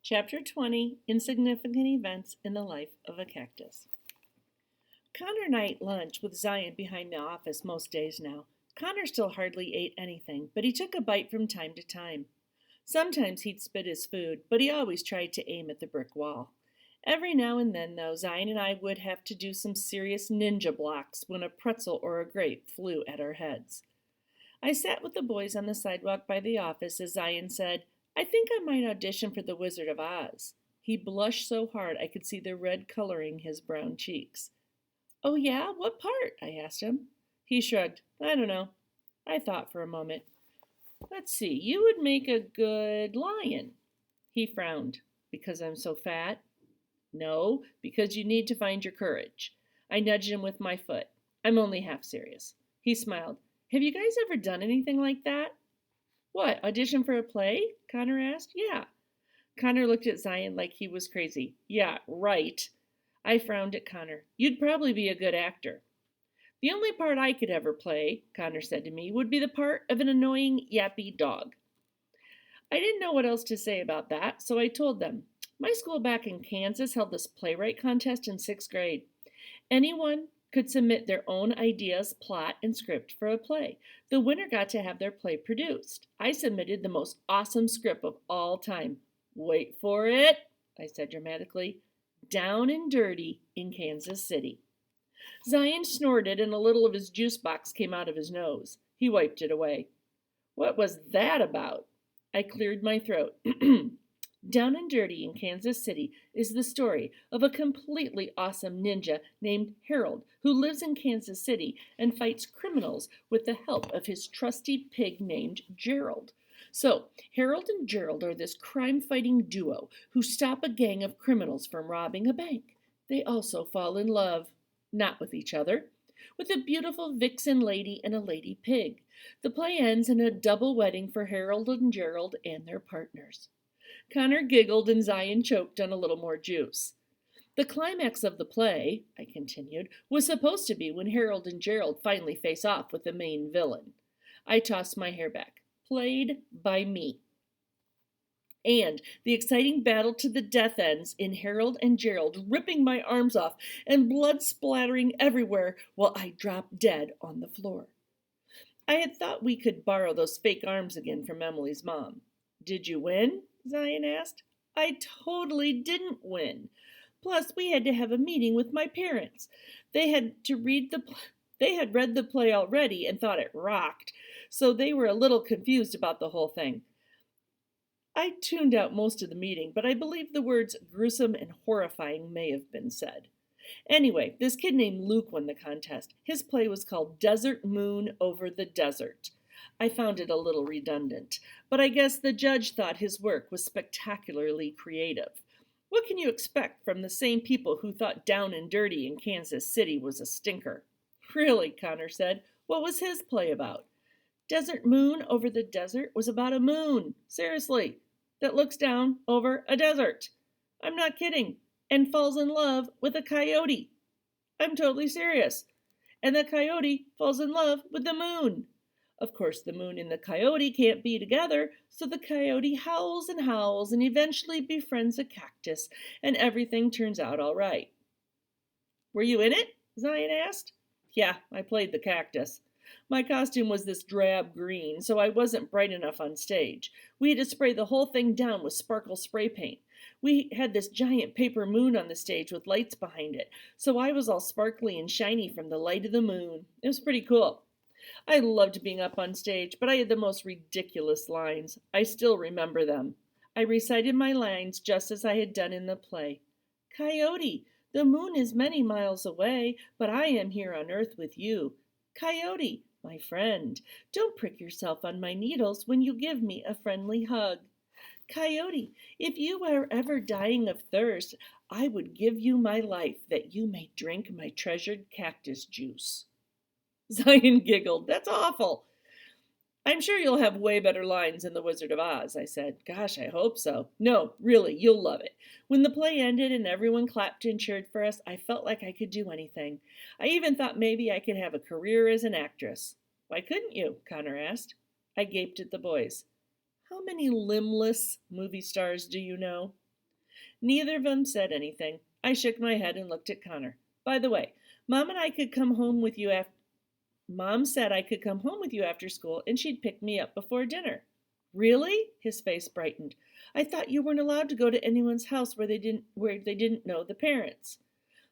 Chapter 20, Insignificant Events in the Life of a Cactus. Connor and I ate lunch with Zion behind the office most days now. Connor still hardly ate anything, but he took a bite from time to time. Sometimes he'd spit his food, but he always tried to aim at the brick wall. Every now and then, though, Zion and I would have to do some serious ninja blocks when a pretzel or a grape flew at our heads. I sat with the boys on the sidewalk by the office as Zion said, "I think I might audition for the Wizard of Oz." He blushed so hard I could see the red coloring his brown cheeks. "Oh, yeah? What part?" I asked him. He shrugged. "I don't know." I thought for a moment. "Let's see, you would make a good lion." He frowned. "Because I'm so fat?" "No, because you need to find your courage." I nudged him with my foot. "I'm only half serious." He smiled. "Have you guys ever done anything like that?" "What, audition for a play?" Connor asked. "Yeah." Connor looked at Zion like he was crazy. "Yeah, right." I frowned at Connor. "You'd probably be a good actor." "The only part I could ever play," Connor said to me, "would be the part of an annoying, yappy dog." I didn't know what else to say about that, so I told them. My school back in Kansas held this playwright contest in 6th grade. Anyone could submit their own ideas, plot, and script for a play. The winner got to have their play produced. I submitted the most awesome script of all time. "Wait for it," I said dramatically. "Down and Dirty in Kansas City." Zion snorted and a little of his juice box came out of his nose. He wiped it away. "What was that about?" I cleared my throat. Down and Dirty in Kansas City is the story of a completely awesome ninja named Harold who lives in Kansas City and fights criminals with the help of his trusty pig named Gerald. So, Harold and Gerald are this crime-fighting duo who stop a gang of criminals from robbing a bank. They also fall in love. Not with each other. With a beautiful vixen lady and a lady pig. The play ends in a double wedding for Harold and Gerald and their partners. Connor giggled and Zion choked on a little more juice. "The climax of the play," I continued, "was supposed to be when Harold and Gerald finally face off with the main villain." I tossed my hair back. "Played by me." And the exciting battle to the death ends in Harold and Gerald ripping my arms off and blood splattering everywhere while I dropped dead on the floor. I had thought we could borrow those fake arms again from Emily's mom. "Did you win?" Zion asked. "I totally didn't win. Plus, we had to have a meeting with my parents. They had read the play already and thought it rocked, so they were a little confused about the whole thing." I tuned out most of the meeting, but I believe the words gruesome and horrifying may have been said. Anyway, this kid named Luke won the contest. His play was called Desert Moon Over the Desert. I found it a little redundant, but I guess the judge thought his work was spectacularly creative. What can you expect from the same people who thought Down and Dirty in Kansas City was a stinker? "Really," Connor said. "What was his play about?" "Desert Moon Over the Desert" was about a moon, seriously, that looks down over a desert. I'm not kidding. And falls in love with a coyote. I'm totally serious. And the coyote falls in love with the moon. Of course, the moon and the coyote can't be together, so the coyote howls and eventually befriends a cactus, and everything turns out all right. "Were you in it?" Zion asked. "Yeah, I played the cactus. My costume was this drab green, so I wasn't bright enough on stage. We had to spray the whole thing down with sparkle spray paint. We had this giant paper moon on the stage with lights behind it, so I was all sparkly and shiny from the light of the moon. It was pretty cool. I loved being up on stage, but I had the most ridiculous lines. I still remember them. I recited my lines just as I had done in the play. "Coyote, the moon is many miles away, but I am here on earth with you. Coyote, my friend, don't prick yourself on my needles when you give me a friendly hug. Coyote, if you were ever dying of thirst, I would give you my life that you may drink my treasured cactus juice." Zion giggled. "That's awful." "I'm sure you'll have way better lines in The Wizard of Oz," I said. "Gosh, I hope so. No, really, you'll love it." When the play ended and everyone clapped and cheered for us, I felt like I could do anything. I even thought maybe I could have a career as an actress. "Why couldn't you?" Connor asked. I gaped at the boys. "How many limbless movie stars do you know?" Neither of them said anything. I shook my head and looked at Connor. By the way, Mom said I could come home with you after school and she'd pick me up before dinner. Really? His face brightened. I thought you weren't allowed to go to anyone's house where they didn't know the parents.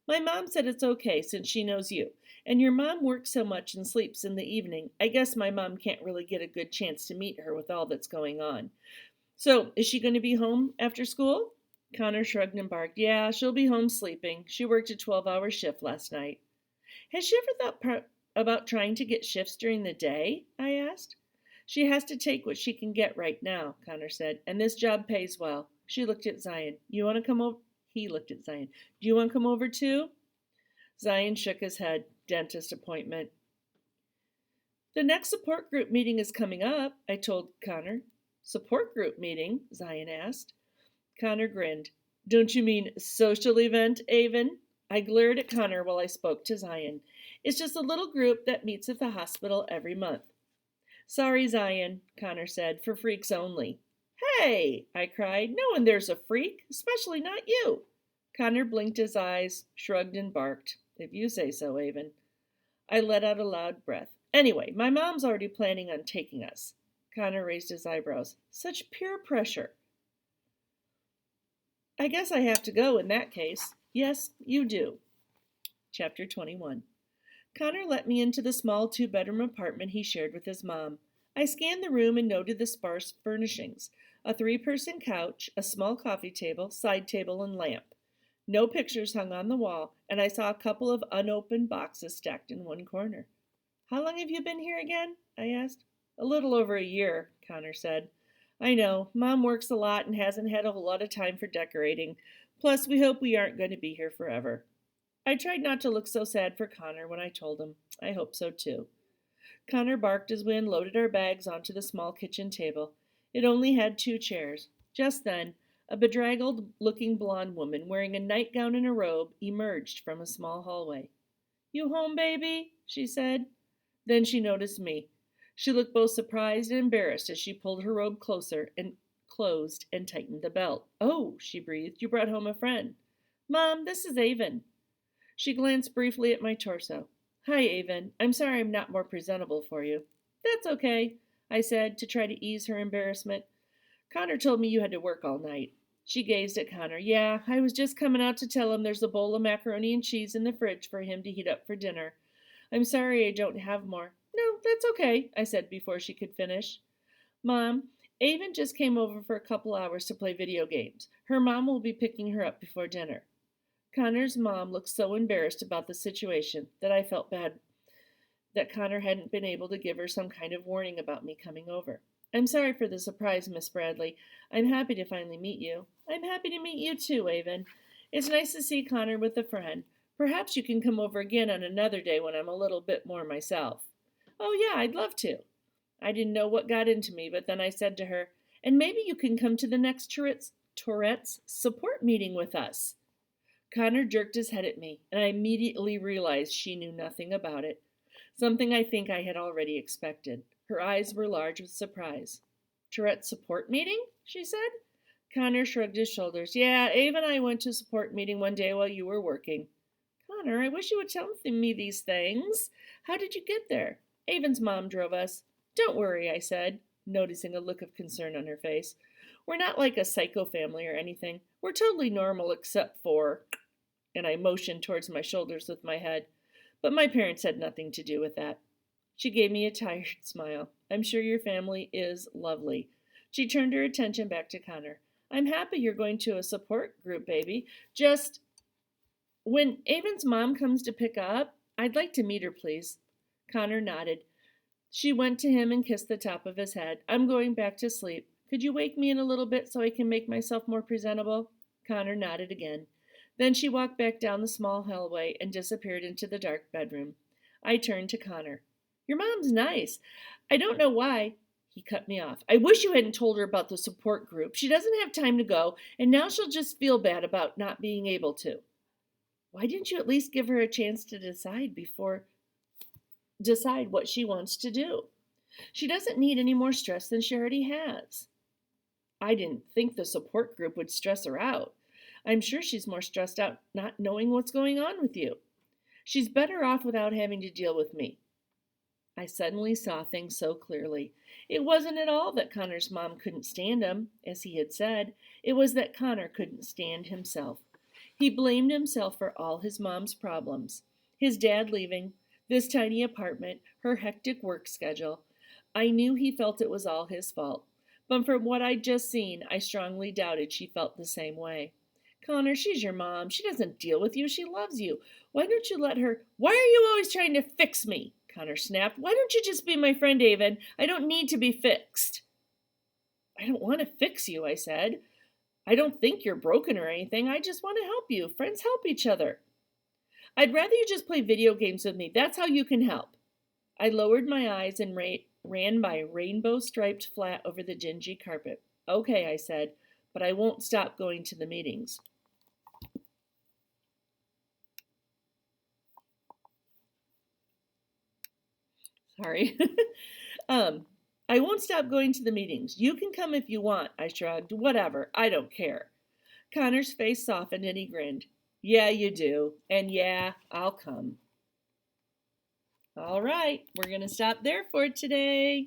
My mom said it's okay since she knows you. And your mom works so much and sleeps in the evening. I guess my mom can't really get a good chance to meet her with all that's going on. So, is she going to be home after school? Connor shrugged and barked. Yeah, she'll be home sleeping. She worked a 12-hour shift last night. Has she ever thought about trying to get shifts during the day? I asked. She has to take what she can get right now, Connor said, and this job pays well. She looked at Zion. You want to come over? He looked at Zion. Do you want to come over too? Zion shook his head. Dentist appointment. The next support group meeting is coming up, I told Connor. Support group meeting? Zion asked. Connor grinned. Don't you mean social event, Avon? I glared at Connor while I spoke to Zion. It's just a little group that meets at the hospital every month. Sorry, Zion, Connor said, for freaks only. Hey, I cried, no one there's a freak, especially not you. Connor blinked his eyes, shrugged and barked. If you say so, Avon. I let out a loud breath. Anyway, my mom's already planning on taking us. Connor raised his eyebrows. Such peer pressure. I guess I have to go in that case. Yes, you do. Chapter 21. Connor let me into the small 2-bedroom apartment he shared with his mom. I scanned the room and noted the sparse furnishings. A 3-person couch, a small coffee table, side table, and lamp. No pictures hung on the wall, and I saw a couple of unopened boxes stacked in one corner. How long have you been here again? I asked. A little over a year, Connor said. I know, Mom works a lot and hasn't had a whole lot of time for decorating. Plus, we hope we aren't going to be here forever. I tried not to look so sad for Connor when I told him. I hope so too. Connor barked as we unloaded our bags onto the small kitchen table. It only had 2 chairs. Just then, a bedraggled-looking blonde woman wearing a nightgown and a robe emerged from a small hallway. You home, baby? She said. Then she noticed me. She looked both surprised and embarrassed as she pulled her robe closer and closed and tightened the belt. Oh, she breathed, you brought home a friend. Mom, this is Avon. She glanced briefly at my torso. Hi, Avon. I'm sorry I'm not more presentable for you. That's okay, I said, to try to ease her embarrassment. Connor told me you had to work all night. She gazed at Connor. Yeah, I was just coming out to tell him there's a bowl of macaroni and cheese in the fridge for him to heat up for dinner. I'm sorry I don't have more. No, that's okay, I said before she could finish. Mom, Avon just came over for a couple hours to play video games. Her mom will be picking her up before dinner. Connor's mom looked so embarrassed about the situation that I felt bad that Connor hadn't been able to give her some kind of warning about me coming over. I'm sorry for the surprise, Miss Bradley. I'm happy to finally meet you. I'm happy to meet you too, Avon. It's nice to see Connor with a friend. Perhaps you can come over again on another day when I'm a little bit more myself. Oh, yeah, I'd love to. I didn't know what got into me, but then I said to her, and maybe you can come to the next Tourette's support meeting with us. Connor jerked his head at me, and I immediately realized she knew nothing about it, something I think I had already expected. Her eyes were large with surprise. Tourette's support meeting? She said. Connor shrugged his shoulders. Yeah, Ave and I went to a support meeting one day while you were working. Connor, I wish you would tell me these things. How did you get there? Avon's mom drove us. Don't worry, I said, noticing a look of concern on her face. We're not like a psycho family or anything. We're totally normal except for... And I motioned towards my shoulders with my head. But my parents had nothing to do with that. She gave me a tired smile. I'm sure your family is lovely. She turned her attention back to Connor. I'm happy you're going to a support group, baby. Just when Avon's mom comes to pick up, I'd like to meet her, please. Connor nodded. She went to him and kissed the top of his head. I'm going back to sleep. Could you wake me in a little bit so I can make myself more presentable? Connor nodded again. Then she walked back down the small hallway and disappeared into the dark bedroom. I turned to Connor. Your mom's nice. I don't know why. He cut me off. I wish you hadn't told her about the support group. She doesn't have time to go, and now she'll just feel bad about not being able to. Why didn't you at least give her a chance to decide what she wants to do? She doesn't need any more stress than she already has. I didn't think the support group would stress her out. I'm sure she's more stressed out not knowing what's going on with you. She's better off without having to deal with me. I suddenly saw things so clearly. It wasn't at all that Connor's mom couldn't stand him, as he had said. It was that Connor couldn't stand himself. He blamed himself for all his mom's problems. His dad leaving, this tiny apartment, her hectic work schedule. I knew he felt it was all his fault. But from what I'd just seen, I strongly doubted she felt the same way. Connor, she's your mom. She doesn't deal with you. She loves you. Why don't you let her? Why are you always trying to fix me? Connor snapped. Why don't you just be my friend, David? I don't need to be fixed. I don't want to fix you, I said. I don't think you're broken or anything. I just want to help you. Friends help each other. I'd rather you just play video games with me. That's how you can help. I lowered my eyes and ran my rainbow-striped flat over the dingy carpet. Okay, I said, but I won't stop going to the meetings. Sorry. I won't stop going to the meetings. You can come if you want, I shrugged. Whatever, I don't care. Connor's face softened and he grinned. Yeah, you do. And yeah, I'll come. All right, we're going to stop there for today.